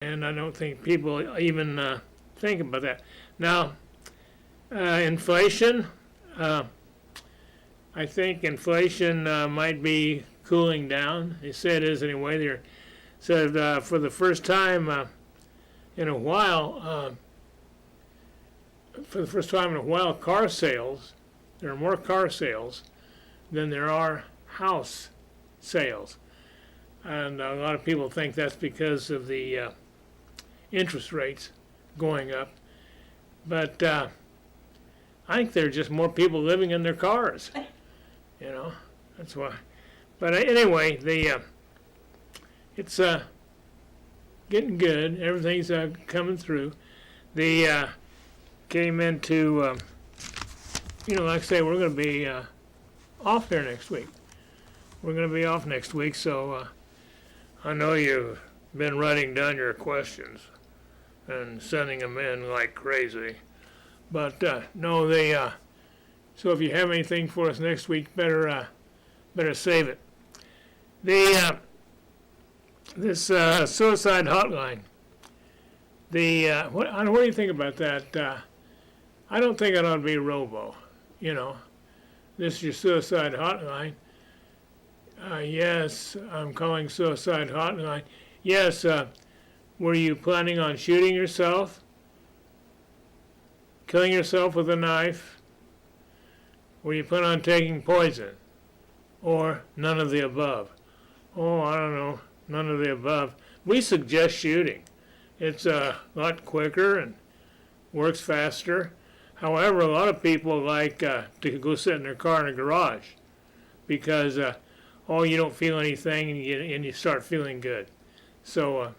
and I don't think people even think about that. Now, inflation, I think inflation might be cooling down. They say it is anyway. They said for the first time in a while, car sales, there are more car sales than there are house sales. And a lot of people think that's because of the interest rates going up. But I think there are just more people living in their cars. That's why. But anyway, it's getting good. Everything's coming through. Came into, like I say, we're going to be off there next week. We're going to be off next week, so I know you've been writing down your questions and sending them in like crazy. But no, so if you have anything for us next week, better save it. This suicide hotline. What do you think about that? I don't think it ought to be robo. This is your suicide hotline. Yes, I'm calling suicide hotline. Yes, were you planning on shooting yourself? Killing yourself with a knife? Were you planning on taking poison? Or none of the above? Oh, I don't know, none of the above. We suggest shooting. It's a lot quicker and works faster. However, a lot of people like to go sit in their car in a garage because you don't feel anything and you start feeling good. So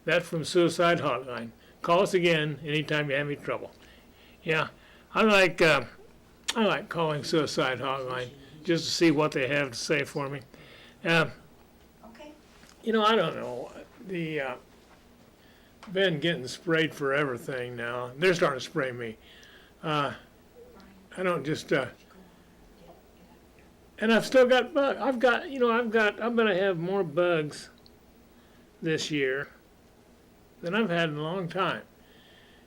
that's from Suicide Hotline. Call us again anytime you have any trouble. Yeah, I like calling Suicide Hotline just to see what they have to say for me. Okay. I don't know. Been getting sprayed for everything now. They're starting to spray me. I don't just. And I've still got bugs. I'm going to have more bugs this year than I've had in a long time.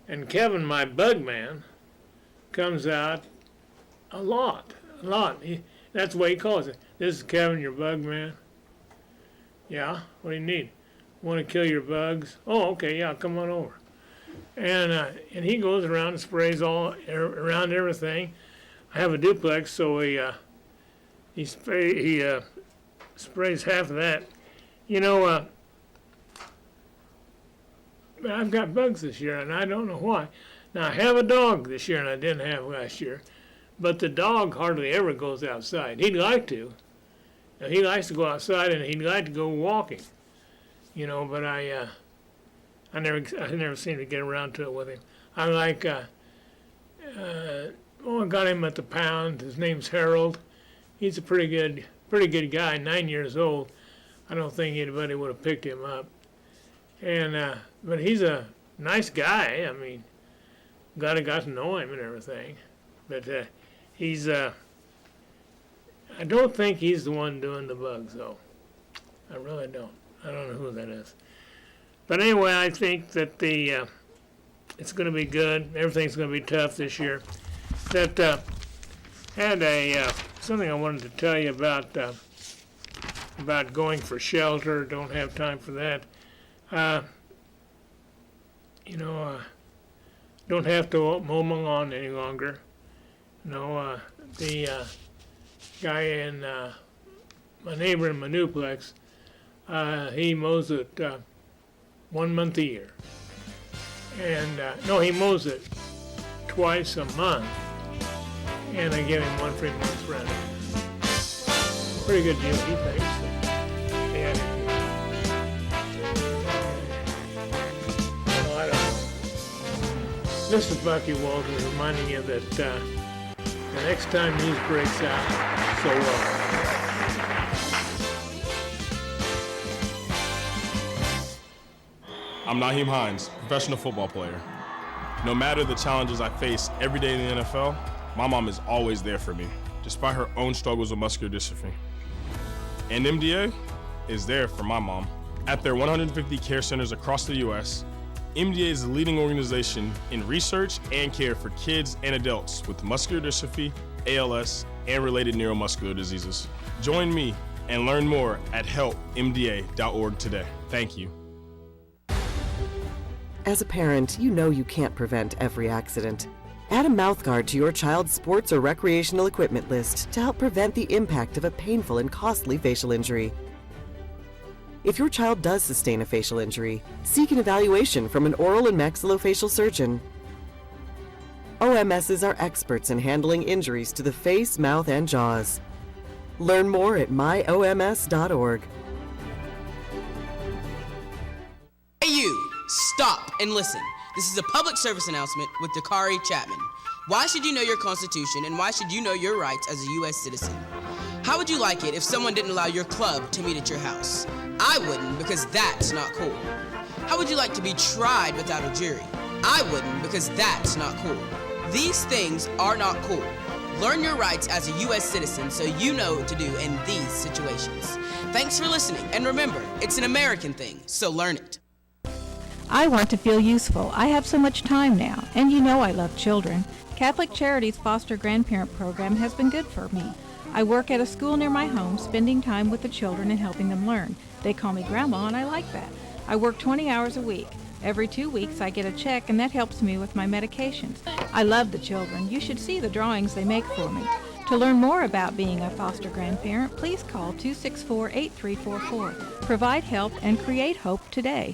And Kevin, my bug man, comes out a lot. That's the way he calls it. This is Kevin, your bug man. Yeah, what do you need? Want to kill your bugs? Oh, okay, yeah, come on over. And he goes around and sprays all around everything. I have a duplex, so he sprays half of that. I've got bugs this year, and I don't know why. Now, I have a dog this year, and I didn't have last year. But the dog hardly ever goes outside. He'd like to. He likes to go outside, and he'd like to go walking. But I never seem to get around to it with him. I like, I got him at the pound. His name's Harold. He's a pretty good guy, 9 years old. I don't think anybody would have picked him up. And but he's a nice guy. I mean, got to know him and everything. But I don't think he's the one doing the bugs, though. I really don't. I don't know who that is. But anyway, I think that it's going to be good. Everything's going to be tough this year. That had something I wanted to tell you about going for shelter. Don't have time for that. Don't have to mow my lawn any longer. The guy in my neighbor in my duplex, he mows it 1 month a year. And he mows it twice a month, and I give him 1 free month's rent. Pretty good deal, he thinks. Yeah. Well, I don't know. This is Bucky Walter reminding you that the next time news breaks out, so I'm Naheem Hines, professional football player. No matter the challenges I face every day in the NFL, my mom is always there for me, despite her own struggles with muscular dystrophy. And MDA is there for my mom. At their 150 care centers across the U.S., MDA is the leading organization in research and care for kids and adults with muscular dystrophy, ALS, and related neuromuscular diseases. Join me and learn more at helpmda.org today. Thank you. As a parent, you know you can't prevent every accident. Add a mouthguard to your child's sports or recreational equipment list to help prevent the impact of a painful and costly facial injury. If your child does sustain a facial injury, seek an evaluation from an oral and maxillofacial surgeon. OMSs are experts in handling injuries to the face, mouth, and jaws. Learn more at myoms.org. Hey you, stop and listen. This is a public service announcement with Dakari Chapman. Why should you know your Constitution and why should you know your rights as a U.S. citizen? How would you like it if someone didn't allow your club to meet at your house? I wouldn't, because that's not cool. How would you like to be tried without a jury? I wouldn't, because that's not cool. These things are not cool. Learn your rights as a U.S. citizen so you know what to do in these situations. Thanks for listening, and remember, it's an American thing, so learn it. I want to feel useful. I have so much time now, and you know I love children. Catholic Charities Foster Grandparent Program has been good for me. I work at a school near my home, spending time with the children and helping them learn. They call me Grandma, and I like that. I work 20 hours a week. Every 2 weeks I get a check, and that helps me with my medications. I love the children. You should see the drawings they make for me. To learn more about being a foster grandparent, please call 264-8344. Provide help and create hope today.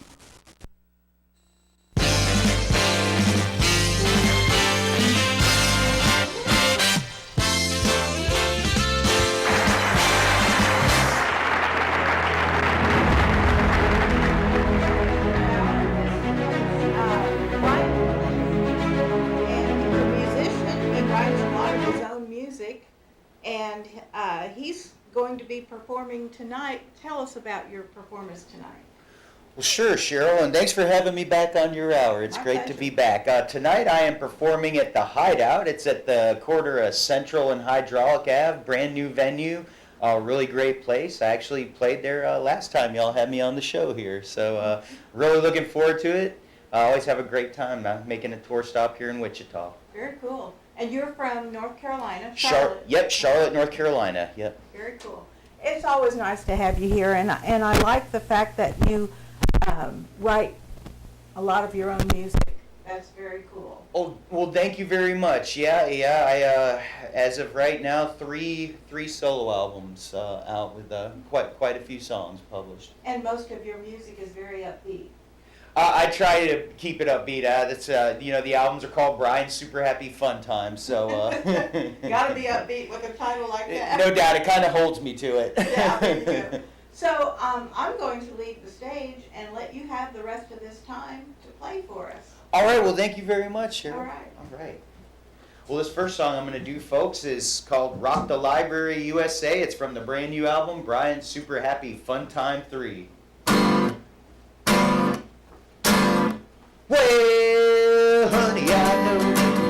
And he's going to be performing tonight. Tell us about your performance tonight. Well, sure, Cheryl, and thanks for having me back on your hour. It's great to be back. Tonight I am performing at the Hideout. It's at the corner of Central and Hydraulic Ave, brand new venue, really great place. I actually played there last time y'all had me on the show here, so really looking forward to it. I always have a great time making a tour stop here in Wichita. Very cool. And you're from North Carolina, Charlotte? Yep, Charlotte, North Carolina. Yep. Very cool. It's always nice to have you here, and I like the fact that you write a lot of your own music. That's very cool. Oh, well, thank you very much. Yeah. I as of right now, three solo albums out with quite a few songs published. And most of your music is very upbeat. I try to keep it upbeat. That's the albums are called Brian's Super Happy Fun Time. So Got to be upbeat with a title like that. No doubt, it kind of holds me to it. Yeah, there you go. So I'm going to leave the stage and let you have the rest of this time to play for us. All right. Well, thank you very much, Cheryl. All right. All right. Well, this first song I'm going to do, folks, is called Rock the Library USA. It's from the brand new album, Brian's Super Happy Fun Time 3. Well, honey, I know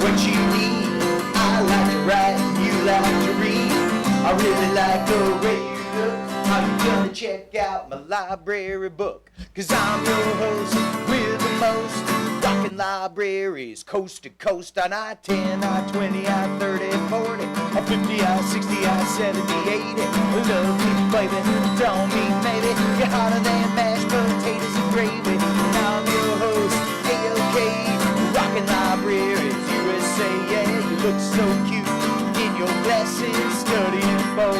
what you need. I like to write, you like to read. I really like the way you look. How you gonna check out my library book? 'Cause I'm your host with the most rockin' libraries, coast to coast on I-10, I-20, I-30, 40, I-50, I-60, I-70, 80. Love me, baby, don't mean maybe. You're hotter than mashed potatoes and gravy. And I'm your host, rockin' libraries, USA, yeah, you look so cute in your glasses, studying for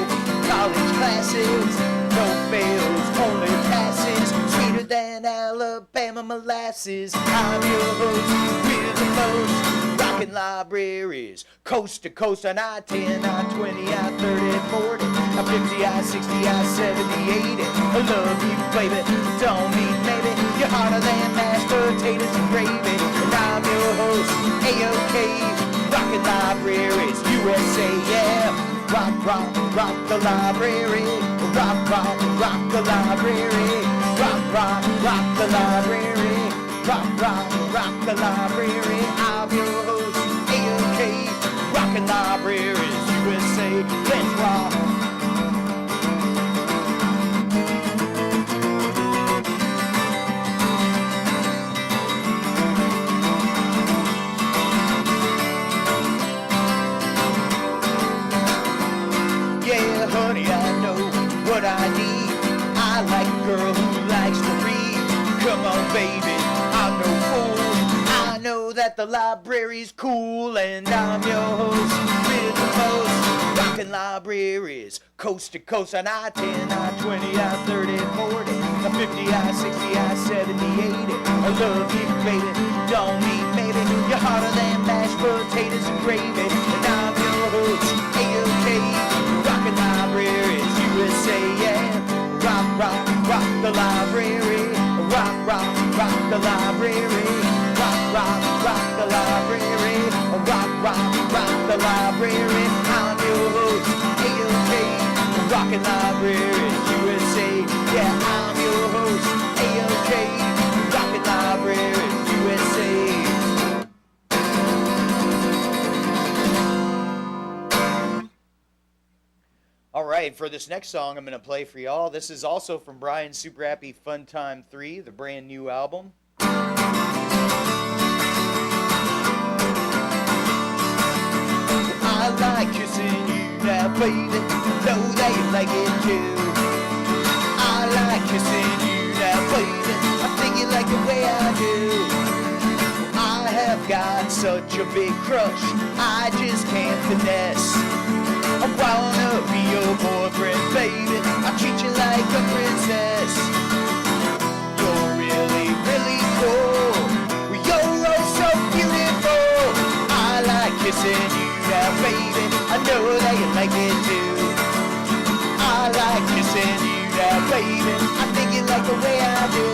college classes, no fails, only passes, sweeter than Alabama molasses. I'm your host with the most rockin' libraries, coast to coast on I-10, I-20, I-30, 40, I-50, I-60, I-70, 80. I love you, baby, don't mean maybe. You're hotter than mashed potatoes and gravy. And I'm your host, A-OK, rockin' libraries, USA, yeah. Rock, rock, rock the library. Rock, rock, rock the library. Rock, rock, rock the library. Rock, rock, rock the library. I'm your host, A-OK, rockin' libraries, USA. Let's rock. baby, I'm no fool. I know that the library's cool, and I'm your host with the most rockin' libraries, coast to coast on I-10, I-20, I-30, 40, I-50, I-60, I-70, 80. I love you, baby, don't need maybe. You're hotter than mashed potatoes and gravy, and I'm your host, A-OK, rockin' libraries, USA, yeah. Rock, rock, rock the library, rock, rock, rock the library, rock, rock, rock the library, rock, rock, rock the library. I'm your host, A-OK, rockin' libraries, USA. Yeah, I'm your host, A-OK, rockin' libraries, USA. All right, for this next song I'm going to play for y'all, this is also from Brian's Super Happy Fun Time 3, the brand new album. I like kissing you now, baby, know that you like it too. I like kissing you now, baby, I think you like the way I do. I have got such a big crush, I just can't finesse. I wanna be your boyfriend, baby, I treat you like a princess. You're really, really cool, you're oh so beautiful. I like kissing you now, baby, I know that you like it too. I like kissing you now, baby, I think you like the way I do.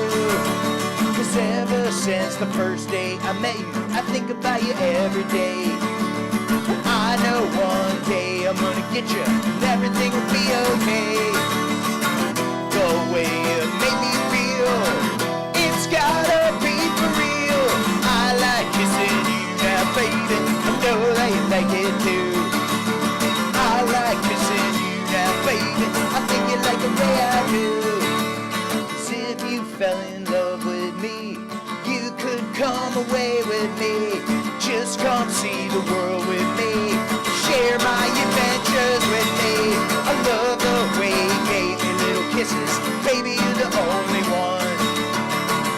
'Cause ever since the first day I met you, I think about you every day. I know one day I'm gonna get you, and everything will be okay. The way you make me feel, it's gotta be for real. I like kissing you now, baby, I know that you like it too. I like kissing you now, baby, I think you like the way I do. 'Cause if you fell in love with me, you could come away with me. Just come see the world with me, share my adventures with me. I love the way you gave me little kisses, baby, you're the only one.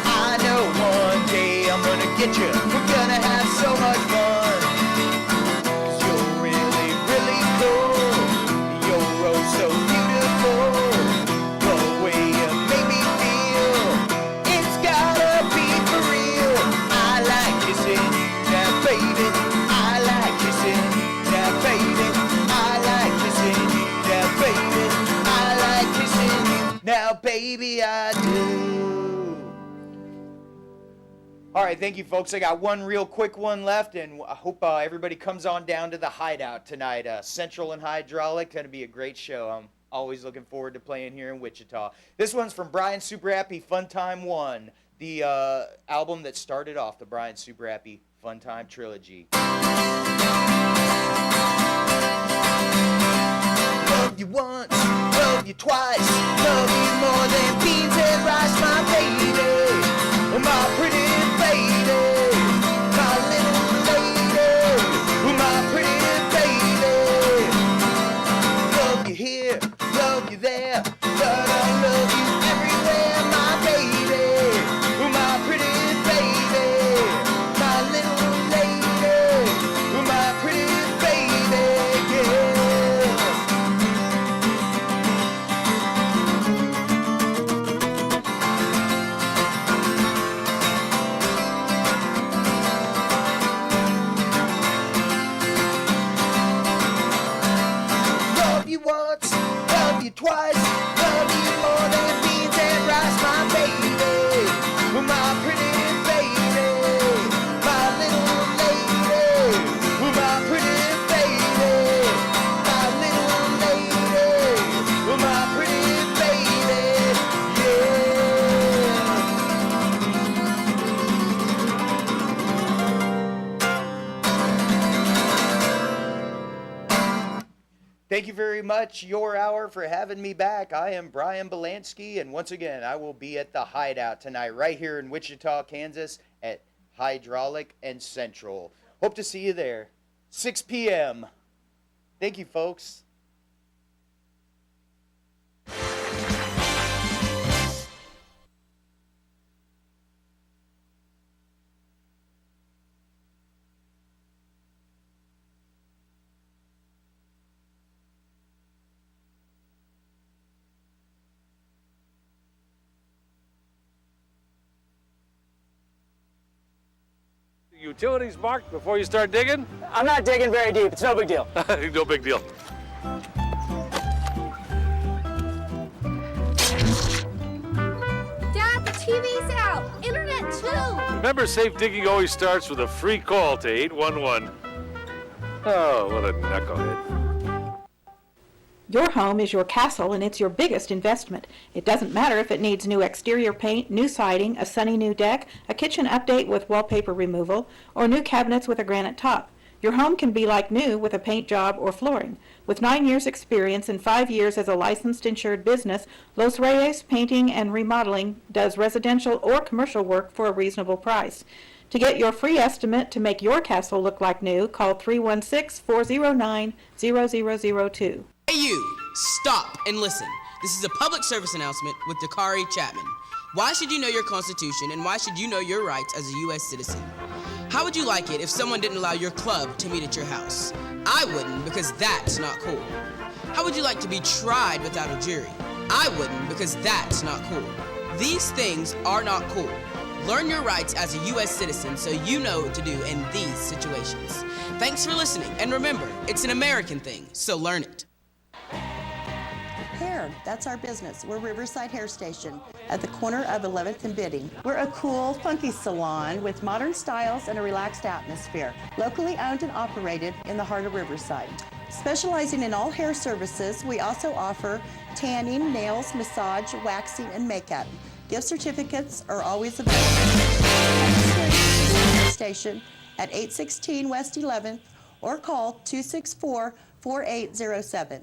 I know one day I'm gonna get you, we're gonna have so much fun. 'Cause you're really, really cool, you're oh so beautiful. The way you make me feel, it's gotta be for real. I like kissing you now, baby, I like kissing you now, baby, I like kissing you now, baby, I like kissing you now, baby, I do. All right, thank you, folks. I got one real quick one left, and I hope everybody comes on down to the Hideout tonight. Central and Hydraulic, going to be a great show. I'm always looking forward to playing here in Wichita. This one's from Brian's Super Happy Fun Time 1, the album that started off the Brian's Super Happy Fun Time trilogy. Love you once, love you twice, love you more than beans and rice, my baby, my pretty lady, my little lady, my pretty baby. Love you here, love you there, but I love you everywhere, my baby, my pretty baby, my little lady, my pretty baby, yeah. Love you once, love you twice, love you more than beans and rice, my baby, my pretty baby, my little lady, my pretty baby, my little lady, my pretty baby, yeah. Thank you very much, Your Hour, for having me back. I am Brian Belansky, and once again, I will be at the Hideout tonight, right here in Wichita, Kansas, at Hydraulic and Central. Hope to see you there. 6 p.m. Thank you, folks. Utilities marked before you start digging? I'm not digging very deep. It's no big deal. No big deal. Dad, the TV's out. Internet too. Remember, safe digging always starts with a free call to 811. Oh, what a knucklehead. Your home is your castle, and it's your biggest investment. It doesn't matter if it needs new exterior paint, new siding, a sunny new deck, a kitchen update with wallpaper removal, or new cabinets with a granite top. Your home can be like new with a paint job or flooring. With 9 years experience and 5 years as a licensed insured business, Los Reyes Painting and Remodeling does residential or commercial work for a reasonable price. To get your free estimate to make your castle look like new, call 316-409-0002. Hey you, stop and listen. This is a public service announcement with Dakari Chapman. Why should you know your Constitution, and why should you know your rights as a U.S. citizen? How would you like it if someone didn't allow your club to meet at your house? I wouldn't, because that's not cool. How would you like to be tried without a jury? I wouldn't, because that's not cool. These things are not cool. Learn your rights as a U.S. citizen so you know what to do in these situations. Thanks for listening, and remember, it's an American thing, so learn it. Hair, that's our business. We're Riverside Hair Station at the corner of 11th and Bidding. We're a cool, funky salon with modern styles and a relaxed atmosphere. Locally owned and operated in the heart of Riverside. Specializing in all hair services, we also offer tanning, nails, massage, waxing, and makeup. Gift certificates are always available. Hair Station at 816 West 11th or call 264-4807.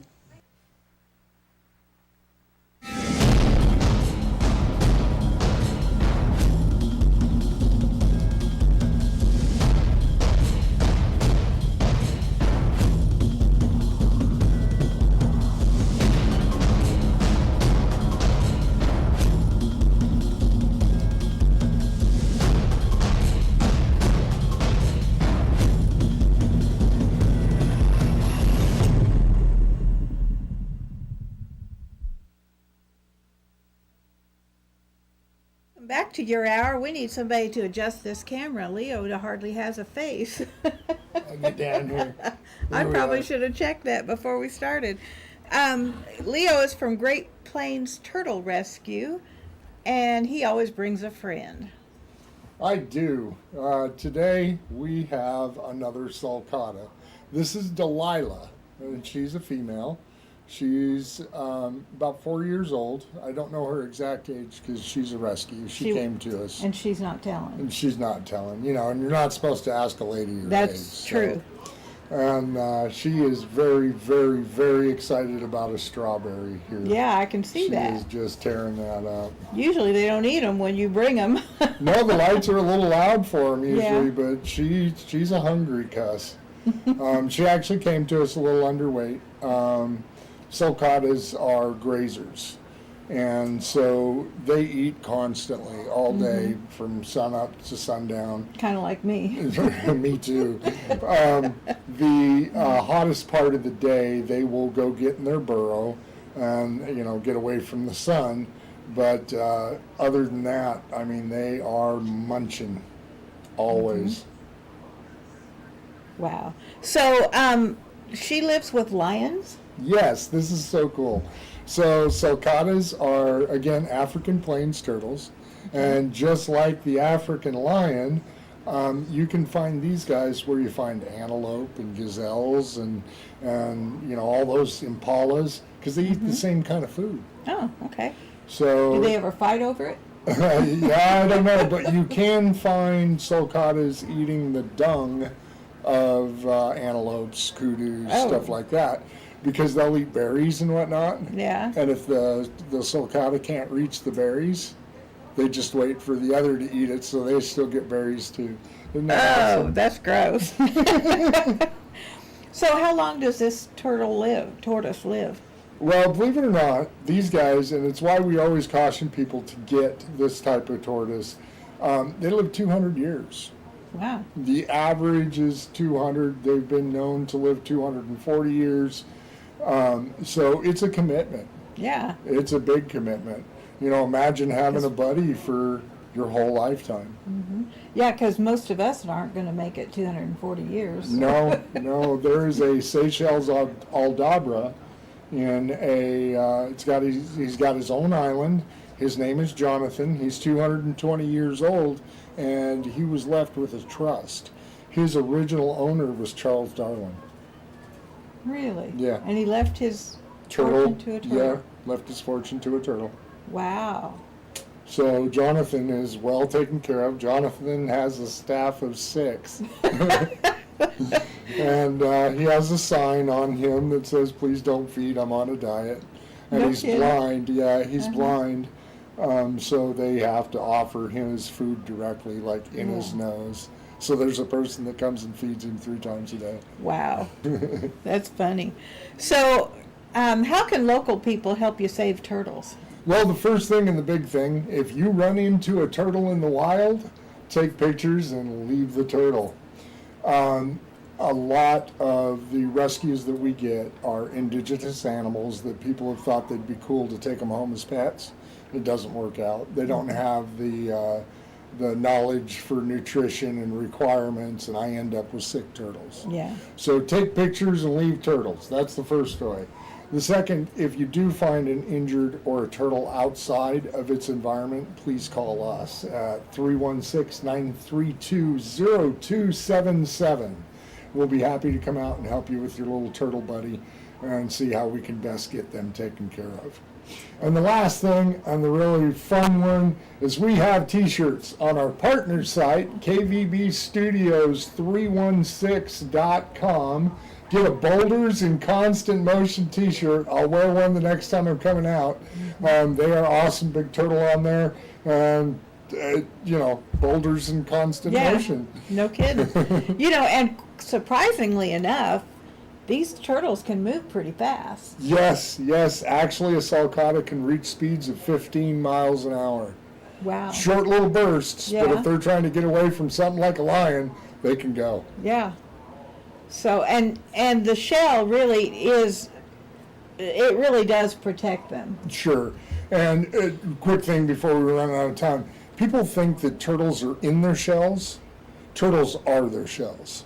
Back to your hour. We need somebody to adjust this camera. Leo hardly has a face. I'll get down here. I probably should have checked that before we started. Leo is from Great Plains Turtle Rescue, and he always brings a friend. I do. Today we have another sulcata. This is Delilah, and she's a female. She's about 4 years old. I don't know her exact age because she's a rescue. She came to us. And she's not telling. And she's not telling. You know, and you're not supposed to ask a lady your age. That's true. And she is very, very, very excited about a strawberry here. Yeah, I can see that. She is just tearing that up. Usually they don't eat them when you bring them. No, the lights are a little loud for them usually, Yeah. but she's a hungry cuss. She actually came to us a little underweight. Sulcatas are grazers, and so they eat constantly all day from sun up to sundown. Kind of like me. Me too. The hottest part of the day, they will go get in their burrow and, you know, get away from the sun. But other than that, I mean, they are munching always. Wow. So she lives with lions? Yes, this is so cool. So sulcatas are, again, African plains turtles. And just like the African lion, you can find these guys where you find antelope and gazelles and you know, all those impalas, because they eat the same kind of food. Oh, okay. So do they ever fight over it? Yeah, I don't know, but you can find sulcatas eating the dung of antelopes, kudus, stuff like that, because they'll eat berries and whatnot. Yeah. And if the sulcata can't reach the berries, they just wait for the other to eat it, so they still get berries too. Isn't that awesome? That's gross. So how long does this tortoise live? Well, believe it or not, these guys, and it's why we always caution people to get this type of tortoise, they live 200 years. Wow. The average is 200. They've been known to live 240 years. So it's a commitment. Yeah. It's a big commitment. You know, imagine having a buddy for your whole lifetime. Mm-hmm. Yeah, because most of us aren't going to make it 240 years. No, no, there is a Seychelles Aldabra in he's got his own island. His name is Jonathan. He's 220 years old, and he was left with a trust. His original owner was Charles Darwin. Really? Yeah. And he left his Turtle. fortune to a turtle? Yeah, left his fortune to a turtle. Wow. So Jonathan is well taken care of. Jonathan has a staff of 6. And he has a sign on him that says, "Please don't feed, I'm on a diet." And No he's kidding. blind. Yeah, he's blind. So they have to offer him his food directly, like in his nose. So there's a person that comes and feeds him 3 times a day. Wow. That's funny. So how can local people help you save turtles? Well, the first thing and the big thing, if you run into a turtle in the wild, take pictures and leave the turtle. A lot of the rescues that we get are indigenous animals that people have thought they'd be cool to take them home as pets. It doesn't work out. They don't have the knowledge for nutrition and requirements, and I end up with sick turtles. Yeah. So take pictures and leave turtles. That's the first story. The second, if you do find an injured or a turtle outside of its environment, please call us at 316-932-0277. We'll be happy to come out and help you with your little turtle buddy and see how we can best get them taken care of. And the last thing, and the really fun one, is we have t-shirts on our partner site, kvbstudios316.com. Get a Boulders in Constant Motion t-shirt. I'll wear one the next time I'm coming out. They are awesome. Big turtle on there. Boulders in Constant Motion. No kidding. And surprisingly enough, these turtles can move pretty fast. Yes. Actually, a sulcata can reach speeds of 15 miles an hour. Wow. Short little bursts, but if they're trying to get away from something like a lion, they can go. Yeah. So, and the shell really does protect them. Sure. And a quick thing before we run out of time. People think that turtles are in their shells. Turtles are their shells.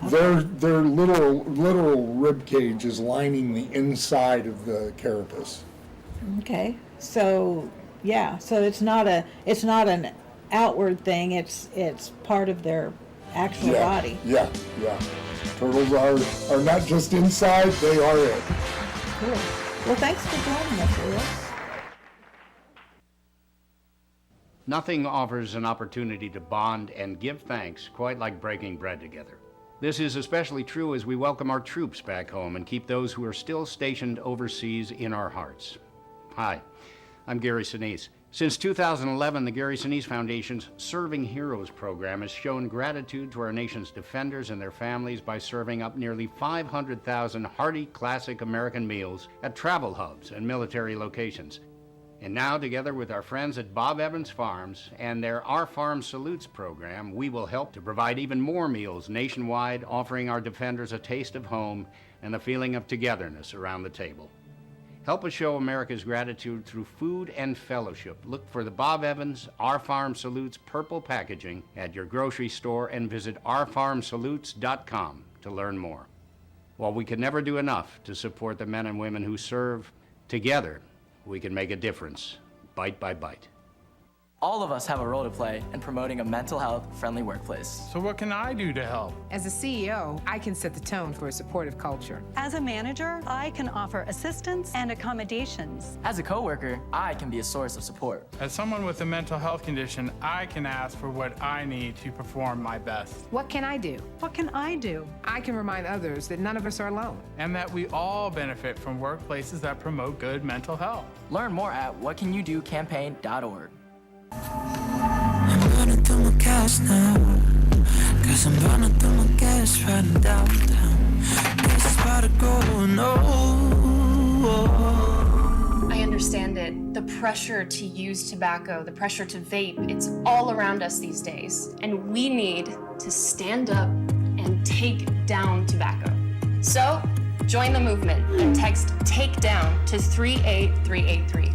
Okay. Their literal rib cage is lining the inside of the carapace. Okay. So, so it's not an outward thing. It's part of their actual body. Yeah. Turtles are not just inside, they are it. Cool. Well, thanks for joining us, Lewis. Nothing offers an opportunity to bond and give thanks quite like breaking bread together. This is especially true as we welcome our troops back home and keep those who are still stationed overseas in our hearts. Hi, I'm Gary Sinise. Since 2011, the Gary Sinise Foundation's Serving Heroes program has shown gratitude to our nation's defenders and their families by serving up nearly 500,000 hearty classic American meals at travel hubs and military locations. And now, together with our friends at Bob Evans Farms and their Our Farm Salutes program, we will help to provide even more meals nationwide, offering our defenders a taste of home and a feeling of togetherness around the table. Help us show America's gratitude through food and fellowship. Look for the Bob Evans Our Farm Salutes purple packaging at your grocery store and visit ourfarmsalutes.com to learn more. While we can never do enough to support the men and women who serve, together we can make a difference, bite by bite. All of us have a role to play in promoting a mental health friendly workplace. So what can I do to help? As a CEO, I can set the tone for a supportive culture. As a manager, I can offer assistance and accommodations. As a coworker, I can be a source of support. As someone with a mental health condition, I can ask for what I need to perform my best. What can I do? What can I do? I can remind others that none of us are alone. And that we all benefit from workplaces that promote good mental health. Learn more at whatcanyoudocampaign.org. I'm burning through my gas now, 'cause I'm burning through my gas riding downtown. This is about to go, no. I understand it. The pressure to use tobacco, the pressure to vape, it's all around us these days. And we need to stand up and take down tobacco. So, join the movement and text TAKE DOWN to 38383.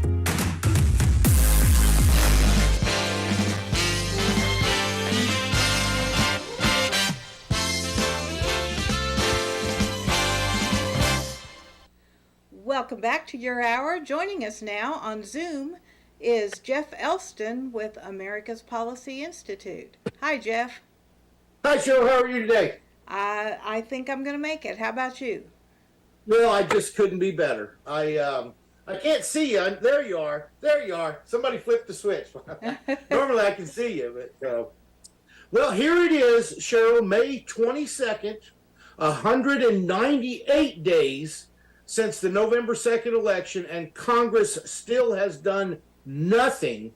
Welcome back to Your Hour. Joining us now on Zoom is Jeff Elston with America's Policy Institute. Hi, Jeff. Hi, Cheryl. How are you today? I think I'm going to make it. How about you? Well, I just couldn't be better. I can't see you. There you are. There you are. Somebody flipped the switch. Normally I can see you, but well, here it is, Cheryl. May 22nd, 198 days since the November 2nd election, and Congress still has done nothing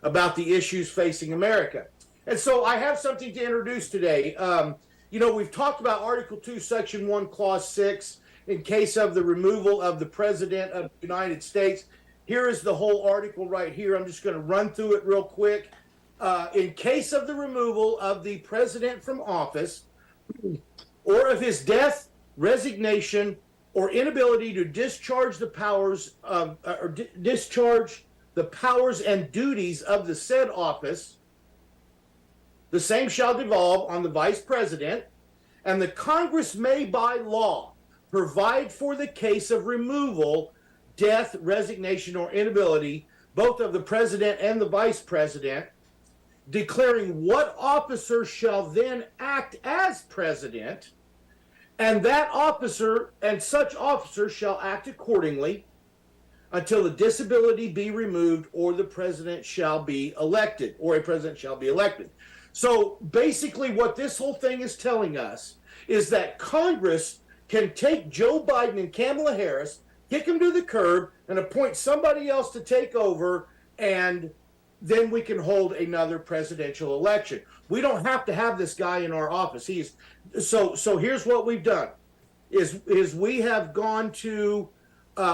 about the issues facing America. And so I have something to introduce today. You know, we've talked about Article 2, Section 1, Clause 6, in case of the removal of the President of the United States. Here is the whole article right here. I'm just going to run through it real quick. In case of the removal of the President from office, or of his death, resignation, or inability to discharge the powers of, discharge the powers and duties of the said office, the same shall devolve on the Vice President, and the Congress may by law provide for the case of removal, death, resignation, or inability, both of the President and the Vice President, declaring what officer shall then act as President, and that officer and such officer shall act accordingly until the disability be removed or the President shall be elected, or a President shall be elected. So basically what this whole thing is telling us is that Congress can take Joe Biden and Kamala Harris, kick them to the curb, and appoint somebody else to take over, and then we can hold another presidential election. We don't have to have this guy in our office. So here's what we've done, is we have gone to,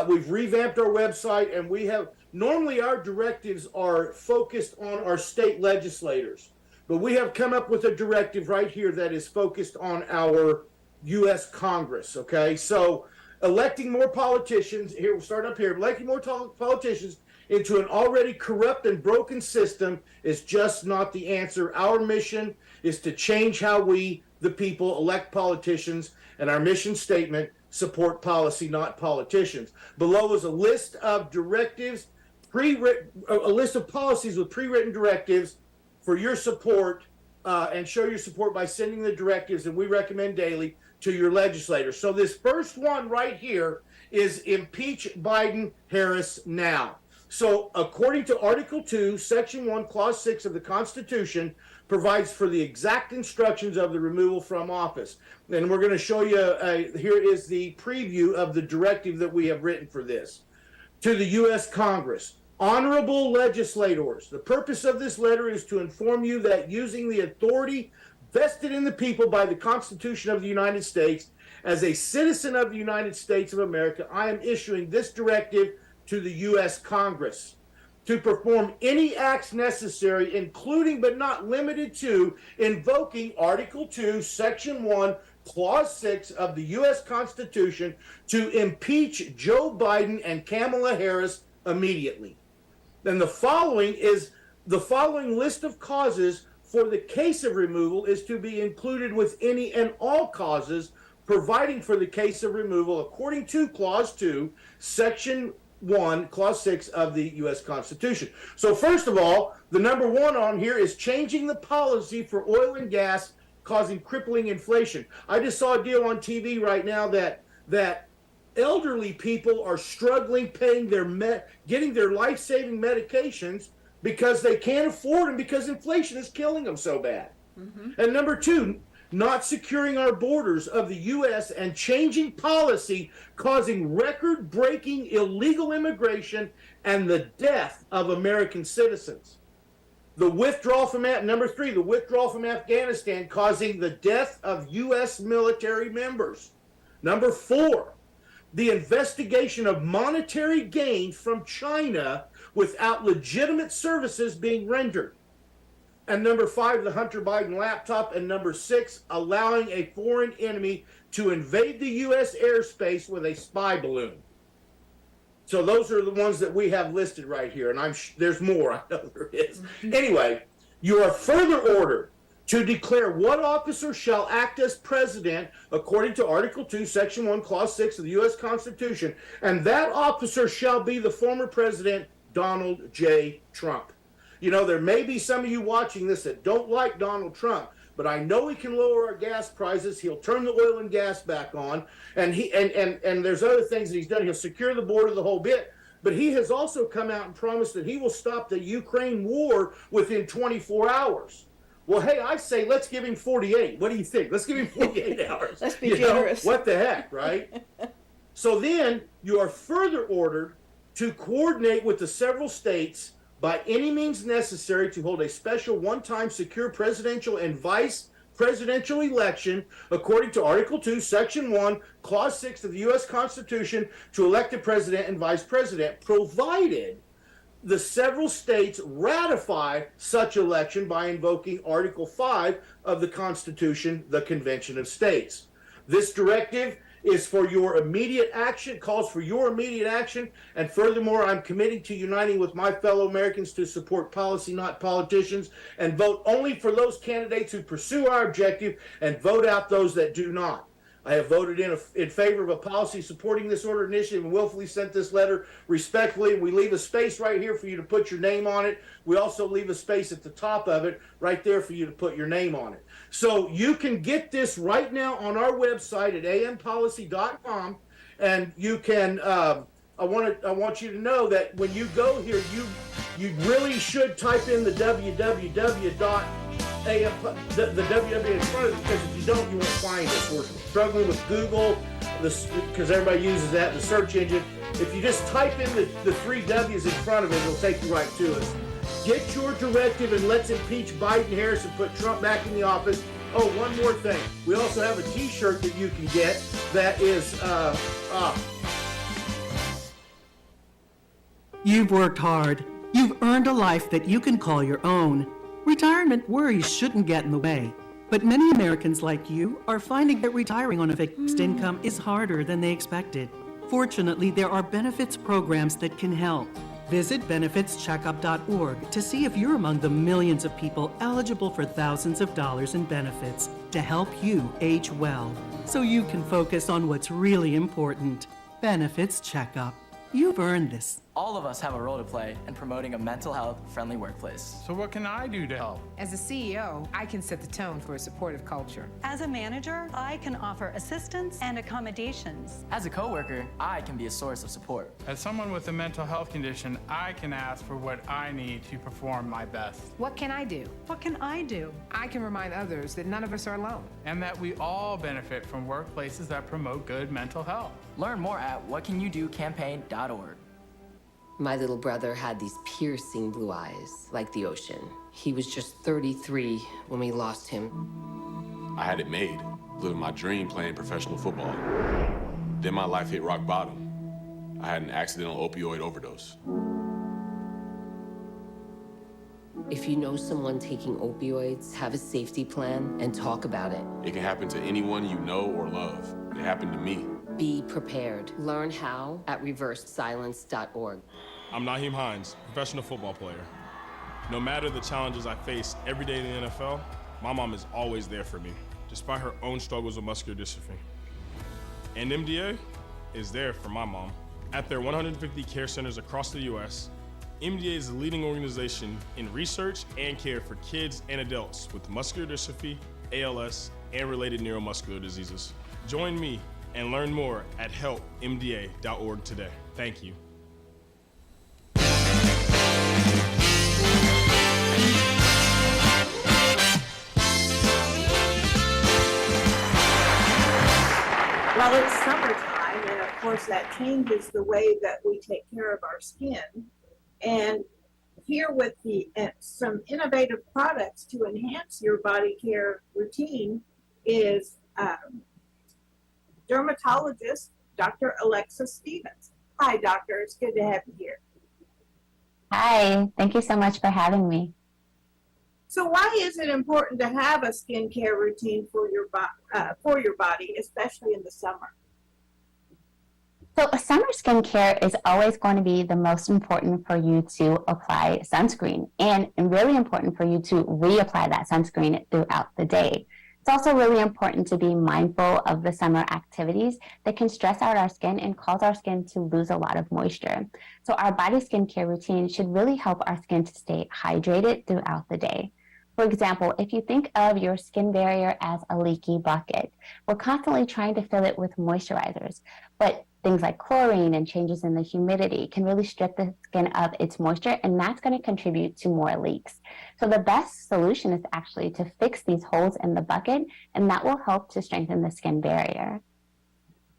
we've revamped our website, and we have, normally our directives are focused on our state legislators, but we have come up with a directive right here that is focused on our U.S. Congress, okay? So electing more politicians, here we'll start up here, electing more politicians into an already corrupt and broken system is just not the answer. Our mission is to change how we, the people, elect politicians, and our mission statement, support policy, not politicians. Below is a list of directives, a list of policies with pre-written directives for your support, and show your support by sending the directives that we recommend daily to your legislators. So this first one right here is impeach Biden, Harris now. So according to Article 2, Section 1, Clause 6 of the Constitution provides for the exact instructions of the removal from office. And we're going to show you, here is the preview of the directive that we have written for this. To the U.S. Congress, honorable legislators, the purpose of this letter is to inform you that using the authority vested in the people by the Constitution of the United States, as a citizen of the United States of America, I am issuing this directive to the U.S. Congress to perform any acts necessary, including but not limited to invoking Article 2, Section 1, Clause 6 of the U.S. Constitution to impeach Joe Biden and Kamala Harris immediately. Then the following list of causes for the case of removal is to be included with any and all causes providing for the case of removal according to Clause 2, Section 1, Clause 6 of the U.S. Constitution. So first of all, the number one on here is changing the policy for oil and gas causing crippling inflation. I just saw a deal on TV right now that elderly people are struggling paying getting their life-saving medications because they can't afford them because inflation is killing them so bad. Mm-hmm. And number two, not securing our borders of the U.S. and changing policy causing record-breaking illegal immigration and the death of American citizens. The withdrawal from number three, the withdrawal from Afghanistan causing the death of U.S. military members. Number four, the investigation of monetary gains from China without legitimate services being rendered. And number five, the Hunter Biden laptop. And number six, allowing a foreign enemy to invade the U.S. airspace with a spy balloon. So those are the ones that we have listed right here. And there's more, I know there is. Anyway, you are further ordered to declare what officer shall act as president according to Article 2, Section 1, Clause 6 of the U.S. Constitution, and that officer shall be the former president, Donald J. Trump. You know, there may be some of you watching this that don't like Donald Trump, but I know he can lower our gas prices. He'll turn the oil and gas back on, and there's other things that he's done. He'll secure the border, the whole bit. But he has also come out and promised that he will stop the Ukraine war within 24 hours. Well, hey, I say let's give him 48. What do you think? Let's give him 48 hours. Let's be generous. What the heck, right? So then you are further ordered to coordinate with the several states by any means necessary to hold a special one-time secure presidential and vice presidential election according to Article 2, Section 1, Clause 6 of the U.S. Constitution to elect a president and vice president, provided the several states ratify such election by invoking Article 5 of the Constitution, the Convention of States. This directive is for your immediate action, calls for your immediate action, and furthermore, I'm committing to uniting with my fellow Americans to support policy, not politicians, and vote only for those candidates who pursue our objective and vote out those that do not. I have voted in favor of a policy supporting this order initiative and willfully sent this letter respectfully. We leave a space right here for you to put your name on it. We also leave a space at the top of it right there for you to put your name on it. So you can get this right now on our website at ampolicy.com, and you can. I want you to know that when you go here, you really should type in the www. The www in front of it, because if you don't, you won't find us. We're struggling with Google, because everybody uses that, the search engine. If you just type in the three W's in front of it, it'll take you right to us. Get your directive and let's impeach Biden, Harris, and put Trump back in the office. Oh, one more thing. We also have a T-shirt that you can get that is, You've worked hard. You've earned a life that you can call your own. Retirement worries shouldn't get in the way. But many Americans like you are finding that retiring on a fixed income is harder than they expected. Fortunately, there are benefits programs that can help. Visit benefitscheckup.org to see if you're among the millions of people eligible for thousands of dollars in benefits to help you age well, so you can focus on what's really important. Benefits Checkup. You've earned this. All of us have a role to play in promoting a mental health friendly workplace. So what can I do to help? As a CEO, I can set the tone for a supportive culture. As a manager, I can offer assistance and accommodations. As a coworker, I can be a source of support. As someone with a mental health condition, I can ask for what I need to perform my best. What can I do? What can I do? I can remind others that none of us are alone. And that we all benefit from workplaces that promote good mental health. Learn more at whatcanyoudocampaign.org. My little brother had these piercing blue eyes, like the ocean. He was just 33 when we lost him. I had it made, living my dream playing professional football. Then my life hit rock bottom. I had an accidental opioid overdose. If you know someone taking opioids, have a safety plan and talk about it. It can happen to anyone you know or love. It happened to me. Be prepared. Learn how at reversedsilence.org. I'm Naheem Hines, professional football player. No matter the challenges I face every day in the NFL, my mom is always there for me, despite her own struggles with muscular dystrophy. And MDA is there for my mom. At their 150 care centers across the U.S., MDA is the leading organization in research and care for kids and adults with muscular dystrophy, ALS, and related neuromuscular diseases. Join me and learn more at helpmda.org today. Thank you. Well, it's summertime, and of course that changes the way that we take care of our skin. And here with some innovative products to enhance your body care routine is dermatologist Dr. Alexis Stevens. Hi, doctor. It's good to have you here. Hi. Thank you so much for having me. So why is it important to have a skincare routine for your body, especially in the summer? So summer skincare is always going to be the most important for you to apply sunscreen, and really important for you to reapply that sunscreen throughout the day. It's also really important to be mindful of the summer activities that can stress out our skin and cause our skin to lose a lot of moisture. So our body skincare routine should really help our skin to stay hydrated throughout the day. For example, if you think of your skin barrier as a leaky bucket, we're constantly trying to fill it with moisturizers, but things like chlorine and changes in the humidity can really strip the skin of its moisture, and that's going to contribute to more leaks. So the best solution is actually to fix these holes in the bucket, and that will help to strengthen the skin barrier.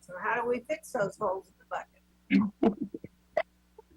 So how do we fix those holes in the bucket?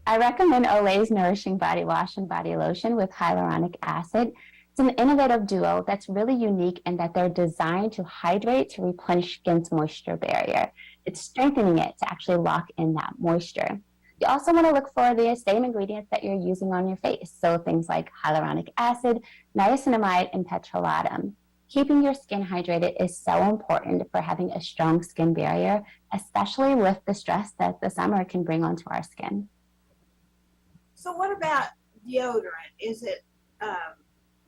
I recommend Olay's Nourishing Body Wash and Body Lotion with hyaluronic acid. It's an innovative duo that's really unique in that they're designed to hydrate to replenish skin's moisture barrier. It's strengthening it to actually lock in that moisture. You also want to look for the same ingredients that you're using on your face. So things like hyaluronic acid, niacinamide, and petrolatum. Keeping your skin hydrated is so important for having a strong skin barrier, especially with the stress that the summer can bring onto our skin. So what about deodorant?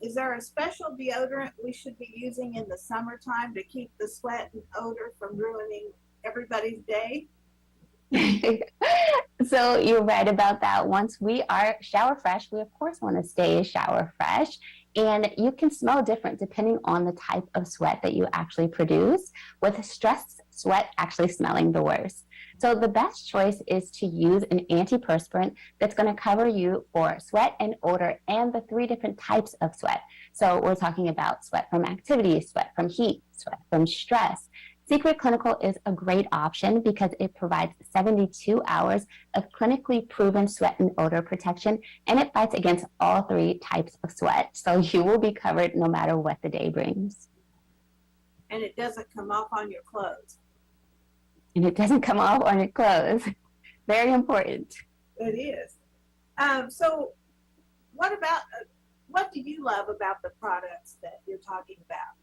Is there a special deodorant we should be using in the summertime to keep the sweat and odor from ruining everybody's day? So you're right about that. Once we are shower fresh, we of course want to stay shower fresh. And you can smell different depending on the type of sweat that you actually produce, with stressed sweat actually smelling the worst. So the best choice is to use an antiperspirant that's going to cover you for sweat and odor and the 3 different types of sweat. So we're talking about sweat from activity, sweat from heat, sweat from stress. Secret Clinical is a great option because it provides 72 hours of clinically proven sweat and odor protection, and it fights against all 3 types of sweat. So you will be covered no matter what the day brings. And it doesn't come off on your clothes. And it doesn't come off on your clothes. Very important. It is. So what do you love about the products that you're talking about?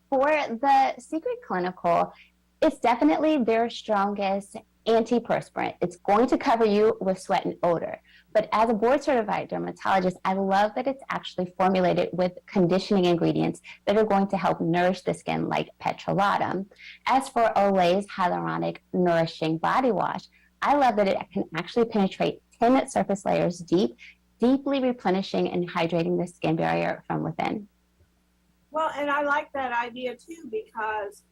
For the Secret Clinical, it's definitely their strongest antiperspirant. It's going to cover you with sweat and odor. But as a board-certified dermatologist, I love that it's actually formulated with conditioning ingredients that are going to help nourish the skin, like petrolatum. As for Olay's Hyaluronic Nourishing Body Wash, I love that it can actually penetrate 10 surface layers deep, deeply replenishing and hydrating the skin barrier from within. Well, and I like that idea too, because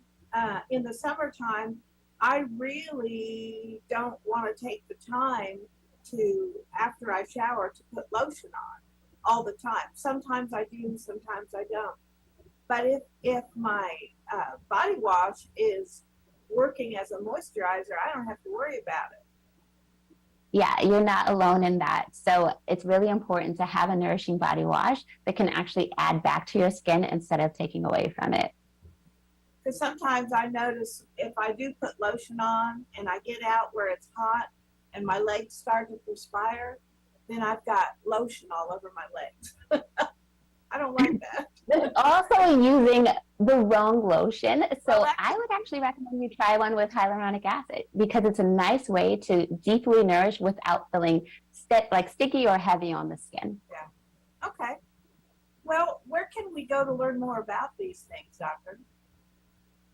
in the summertime, I really don't want to take the time to, after I shower, to put lotion on all the time. Sometimes I do, sometimes I don't. But if my body wash is working as a moisturizer, I don't have to worry about it. Yeah, you're not alone in that. So it's really important to have a nourishing body wash that can actually add back to your skin instead of taking away from it. Because sometimes I notice if I do put lotion on and I get out where it's hot and my legs start to perspire, then I've got lotion all over my legs. I don't like that. There's also using the wrong lotion. So I would actually recommend you try one with hyaluronic acid because it's a nice way to deeply nourish without feeling sticky or heavy on the skin. Yeah. Okay. Well, where can we go to learn more about these things, Doctor?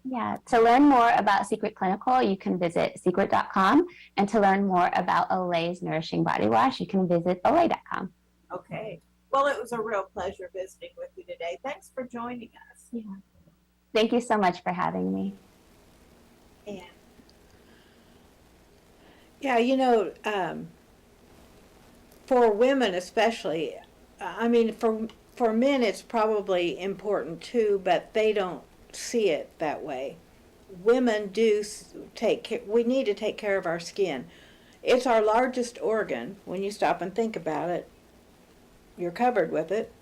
Yeah, to learn more about Secret Clinical, you can visit secret.com. And to learn more about Olay's Nourishing Body Wash, you can visit olay.com. Okay. Well, it was a real pleasure visiting with you today. Thanks for joining us. Yeah. Thank you so much for having me. And yeah, you know, for women especially, I mean, for men it's probably important too, but they don't see it that way. Women do we need to take care of our skin. It's our largest organ. When you stop and think about it, you're covered with it.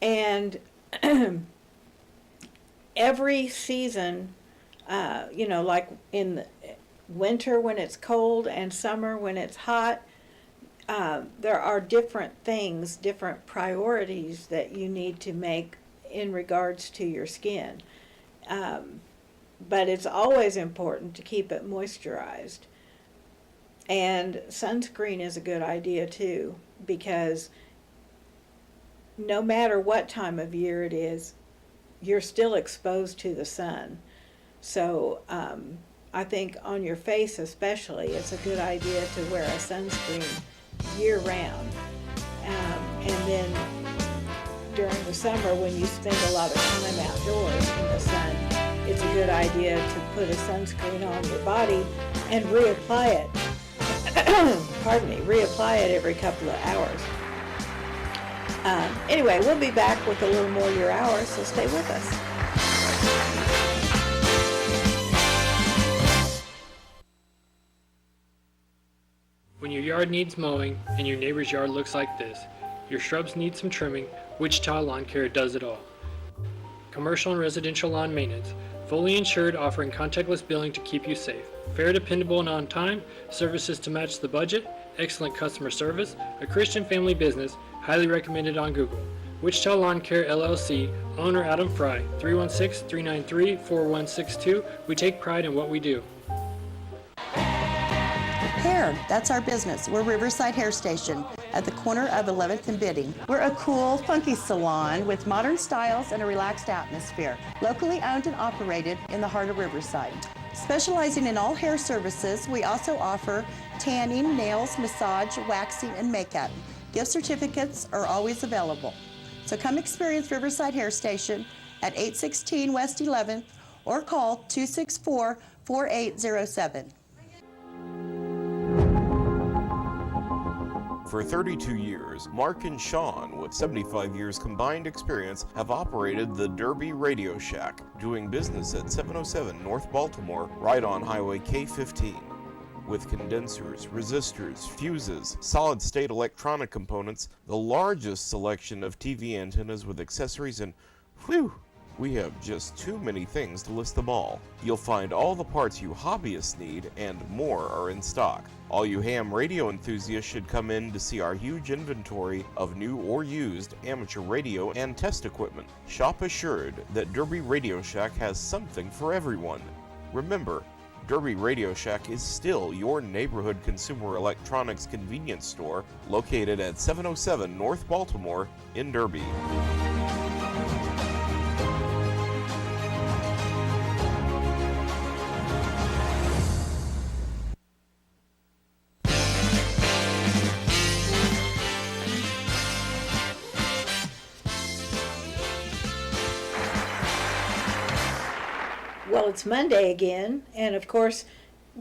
And every season, you know, like in the winter when it's cold and summer when it's hot, there are different things, different priorities that you need to make in regards to your skin. but it's always important to keep it moisturized. And sunscreen is a good idea too, because no matter what time of year it is, you're still exposed to the sun. So I think on your face especially, it's a good idea to wear a sunscreen year round. And then during the summer, when you spend a lot of time outdoors in the sun, it's a good idea to put a sunscreen on your body and reapply it. Pardon me, reapply it every couple of hours. Anyway, we'll be back with a little more Your Hour, so stay with us. When your yard needs mowing and your neighbor's yard looks like this, your shrubs need some trimming, Wichita Lawn Care does it all. Commercial and residential lawn maintenance, fully insured, offering contactless billing to keep you safe. Fair, dependable, and on time, services to match the budget, excellent customer service, a Christian family business, highly recommended on Google. Wichita Lawn Care LLC, owner Adam Fry, 316-393-4162. We take pride in what we do. Hair, that's our business. We're Riverside Hair Station at the corner of 11th and Bidding. We're a cool, funky salon with modern styles and a relaxed atmosphere. Locally owned and operated in the heart of Riverside. Specializing in all hair services, we also offer tanning, nails, massage, waxing, and makeup. Gift certificates are always available. So come experience Riverside Hair Station at 816 West 11th or call 264-4807. For 32 years, Mark and Sean, with 75 years combined experience, have operated the Derby Radio Shack, doing business at 707 North Baltimore, right on Highway K15. With condensers, resistors, fuses, solid-state electronic components, the largest selection of TV antennas with accessories, and whew, we have just too many things to list them all. You'll find all the parts you hobbyists need, and more are in stock. All you ham radio enthusiasts should come in to see our huge inventory of new or used amateur radio and test equipment. Shop assured that Derby Radio Shack has something for everyone. Remember, Derby Radio Shack is still your neighborhood consumer electronics convenience store located at 707 North Baltimore in Derby. Well, it's Monday again, and of course,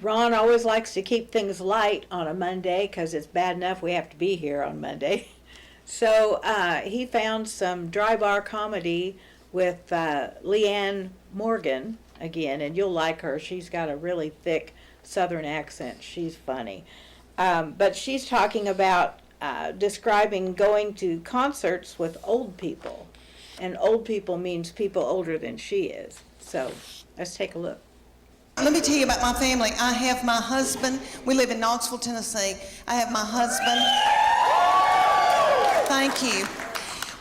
Ron always likes to keep things light on a Monday because it's bad enough we have to be here on Monday. So he found some dry bar comedy with Leanne Morgan again, and you'll like her. She's got a really thick Southern accent. She's funny. But she's talking about describing going to concerts with old people, and old people means people older than she is. So let's take a look. Let me tell you about my family. I have my husband. We live in Knoxville, Tennessee. I have my husband. Thank you.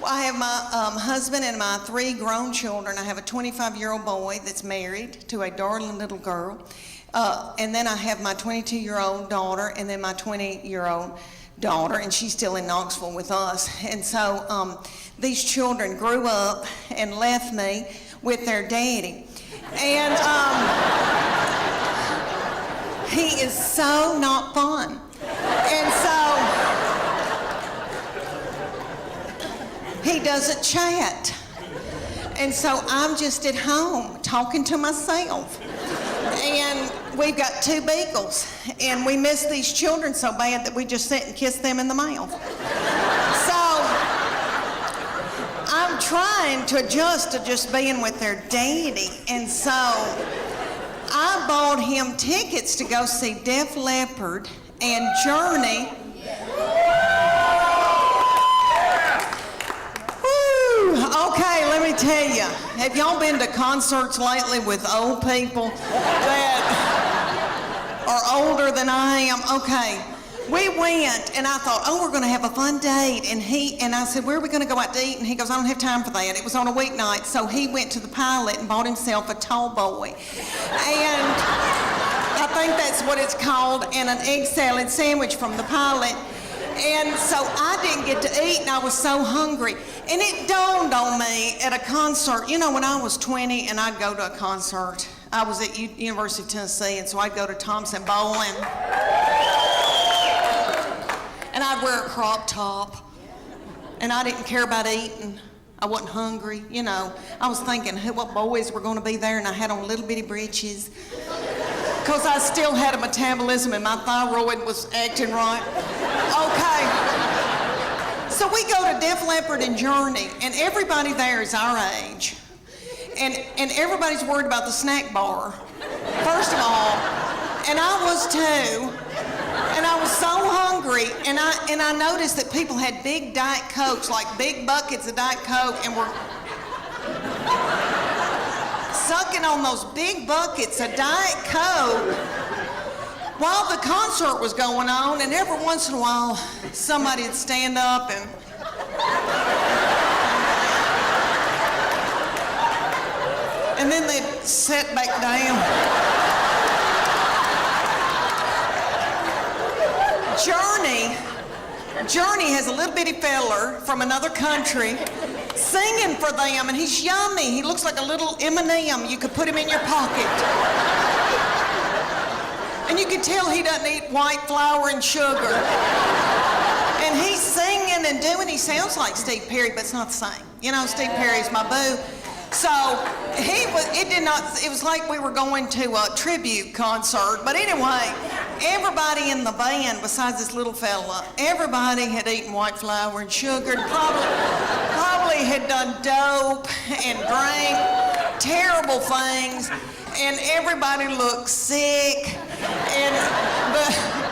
Well, I have my husband and my 3 grown children. I have a 25-year-old boy that's married to a darling little girl. And then I have my 22-year-old daughter and then my 20-year-old daughter, and she's still in Knoxville with us. And so these children grew up and left me with their daddy. And he is so not fun. And so he doesn't chat. And so I'm just at home talking to myself. And we've got 2 beagles, and we miss these children so bad that we just sit and kiss them in the mouth. So I'm trying to adjust to just being with their daddy, and so I bought him tickets to go see Def Leppard and Journey. Woo! Okay, let me tell you, have y'all been to concerts lately with old people that are older than I am? Okay, we went, and I thought, oh, we're going to have a fun date. And I said, where are we going to go out to eat? And he goes, I don't have time for that. It was on a weeknight. So he went to the Pilot and bought himself a tall boy. And I think that's what it's called, and an egg salad sandwich from the Pilot. And so I didn't get to eat, and I was so hungry. And it dawned on me at a concert. You know, when I was 20 and I'd go to a concert, I was at University of Tennessee, and so I'd go to Thompson Bowling. And I'd wear a crop top. And I didn't care about eating. I wasn't hungry, you know. I was thinking what boys were going to be there, and I had on little bitty breeches. Because I still had a metabolism and my thyroid was acting right. Okay. So we go to Def Leppard and Journey, and everybody there is our age. And everybody's worried about the snack bar, first of all. And I was too. And I was so hungry, and I noticed that people had big Diet Cokes, like big buckets of Diet Coke, and were sucking on those big buckets of Diet Coke while the concert was going on. And every once in a while, somebody would stand up and then they'd sit back down. Journey has a little bitty feller from another country singing for them, and he's yummy. He looks like a little M&M. You could put him in your pocket. And you can tell he doesn't eat white flour and sugar. And he's singing and doing, he sounds like Steve Perry, but it's not the same. You know, Steve Perry's my boo. So it was like we were going to a tribute concert. But anyway, everybody in the band, besides this little fella, everybody had eaten white flour and sugar, and probably had done dope and drank terrible things, and everybody looked sick. And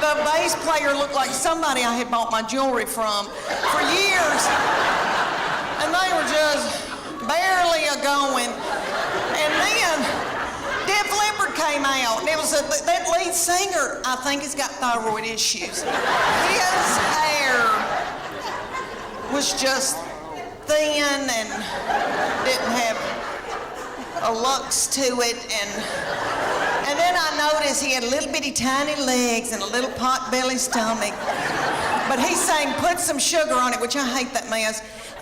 the bass player looked like somebody I had bought my jewelry from for years. And they were just barely a-going. And then Def Leppard came out, and it was that lead singer, I think, has got thyroid issues. His hair was just thin and didn't have a lux to it. And then I noticed he had little bitty tiny legs and a little pot-belly stomach. But he sang Put Some Sugar on It, which I hate that mess.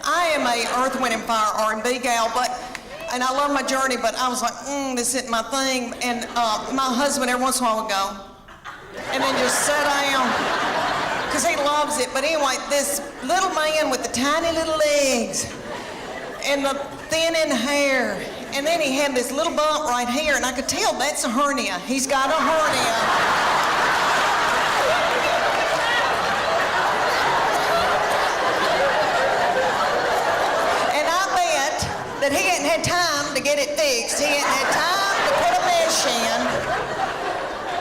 I am a Earth, Wind, and Fire R&B gal, and I love my Journey, but I was like, this isn't my thing. And my husband every once in a while would go, and then just sit down, because he loves it. But anyway, this little man with the tiny little legs and the thinning hair, and then he had this little bump right here, and I could tell that's a hernia. He's got a hernia. That he hadn't had time to get it fixed. He hadn't had time to put a mesh in.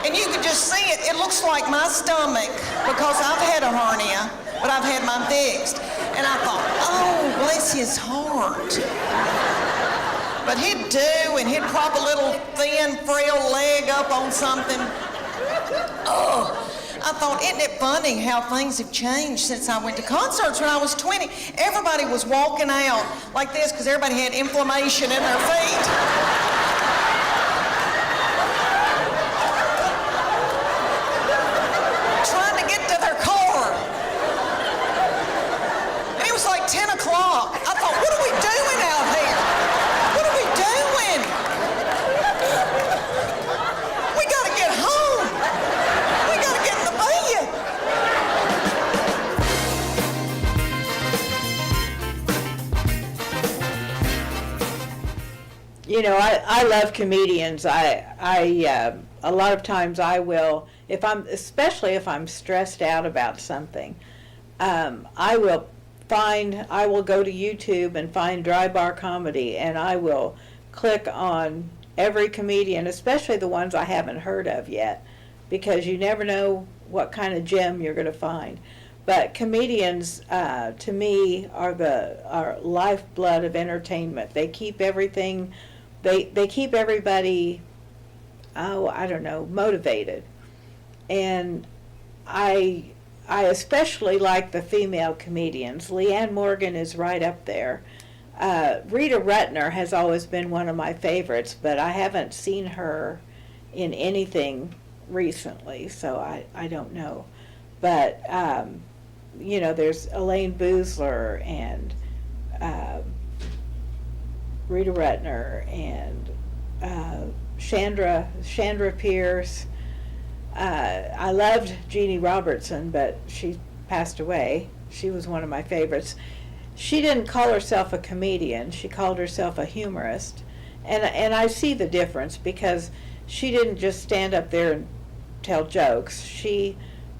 And you could just see it. It looks like my stomach, because I've had a hernia, but I've had mine fixed. And I thought, oh, bless his heart. But he'd do, and he'd prop a little thin, frail leg up on something. Oh. I thought, isn't it funny how things have changed since I went to concerts when I was 20? Everybody was walking out like this because everybody had inflammation in their feet. Trying to get to their car. And it was like 10 o'clock. I thought, what are we doing out here? What are we doing? We got to get home. We got to get in the bed. You know, I love comedians. A lot of times I will, especially if I'm stressed out about something, I will go to YouTube and find dry bar comedy, and I will click on every comedian, especially the ones I haven't heard of yet, because you never know what kind of gem you're going to find. But comedians, to me, are lifeblood of entertainment. They keep everything. They keep everybody, motivated. And I I especially like the female comedians. Leanne Morgan is right up there. Rita Rutner has always been one of my favorites, but I haven't seen her in anything recently, so I don't know. But, you know, there's Elaine Boozler and Rita Rutner and Chandra Pierce. I loved Jeannie Robertson, but she passed away. She was one of my favorites. She didn't call herself a comedian. She called herself a humorist. And I see the difference, because she didn't just stand up there and tell jokes. She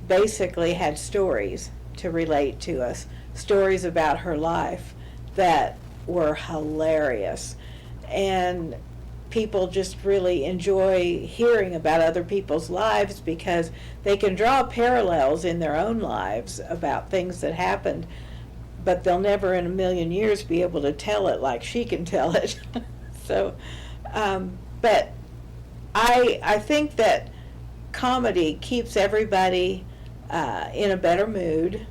basically had stories to relate to us, stories about her life that were hilarious. And people just really enjoy hearing about other people's lives, because they can draw parallels in their own lives about things that happened, but they'll never in a million years be able to tell it like she can tell it. So, but I think that comedy keeps everybody in a better mood.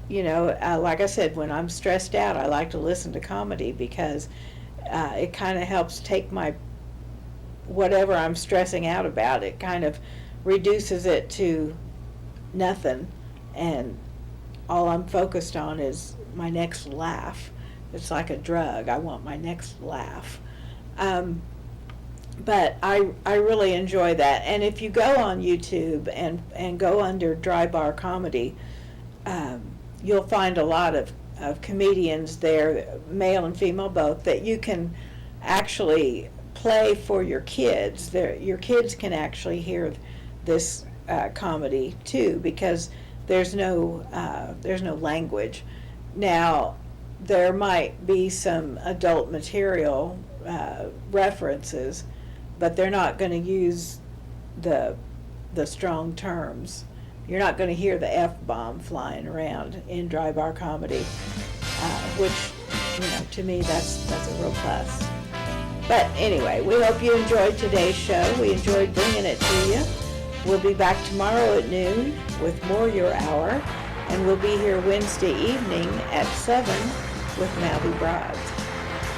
You know, like I said, when I'm stressed out, I like to listen to comedy, because it kind of helps take whatever I'm stressing out about, it kind of reduces it to nothing, and all I'm focused on is my next laugh. It's like a drug. I want my next laugh. But I really enjoy that. And if you go on YouTube and go under Dry Bar Comedy, you'll find a lot of comedians there, male and female both, that you can actually play for your kids. Your kids can actually hear this comedy too, because there's no language. Now, there might be some adult material references, but they're not going to use the strong terms. You're not going to hear the F-bomb flying around in Dry Bar Comedy, which, you know, to me, that's a real plus. But anyway, we hope you enjoyed today's show. We enjoyed bringing it to you. We'll be back tomorrow at noon with more Your Hour, and we'll be here Wednesday evening at 7 with Mouthy Broads.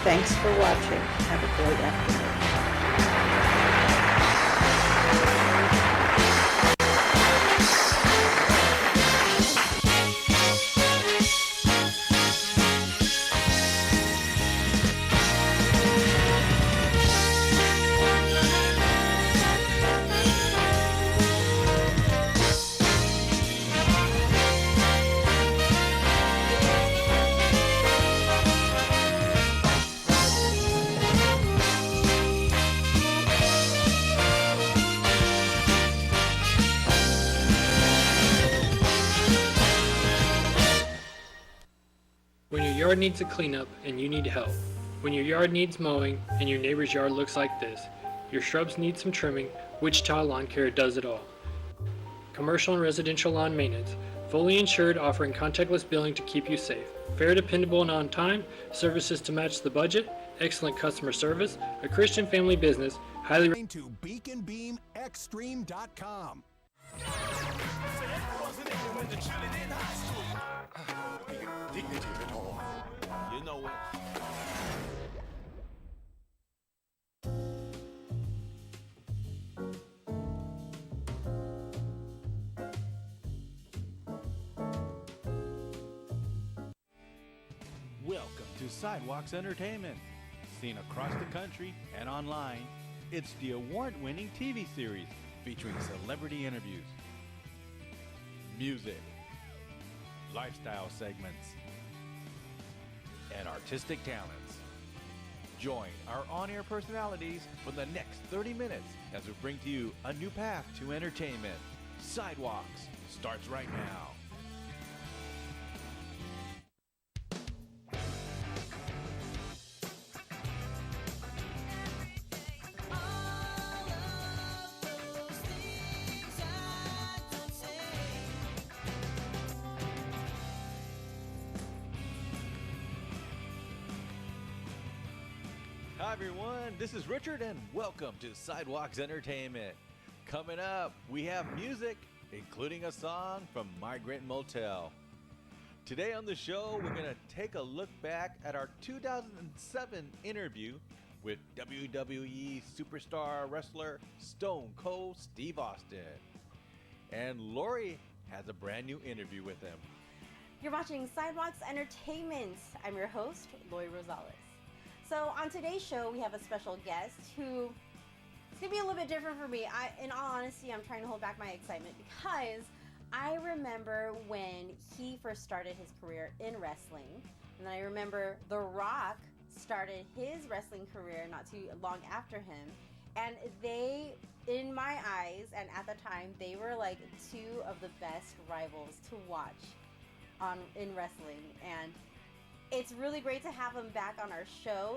Thanks for watching. Have a great afternoon. When your yard needs a cleanup and you need help. When your yard needs mowing and your neighbor's yard looks like this. Your shrubs need some trimming. Wichita Lawn Care does it all. Commercial and residential lawn maintenance. Fully insured, offering contactless billing to keep you safe. Fair, dependable, and on time. Services to match the budget. Excellent customer service. A Christian family business. Highly to beaconbeamextreme.com. You know it. Welcome to Sidewalks Entertainment. Seen across the country and online, it's the award-winning TV series featuring celebrity interviews, music, lifestyle segments, and artistic talents. Join our on-air personalities for the next 30 minutes as we bring to you a new path to entertainment. Sidewalks starts right now. Hi everyone, this is Richard and welcome to Sidewalks Entertainment. Coming up, we have music, including a song from Migrant Motel. Today on the show, we're going to take a look back at our 2007 interview with WWE superstar wrestler Stone Cold Steve Austin. And Lori has a brand new interview with him. You're watching Sidewalks Entertainment. I'm your host, Lori Rosales. So on today's show, we have a special guest who it's gonna be a little bit different for me. In all honesty, I'm trying to hold back my excitement because I remember when he first started his career in wrestling, and then I remember The Rock started his wrestling career not too long after him, and they, in my eyes, and at the time, they were like two of the best rivals to watch in wrestling, and it's really great to have him back on our show.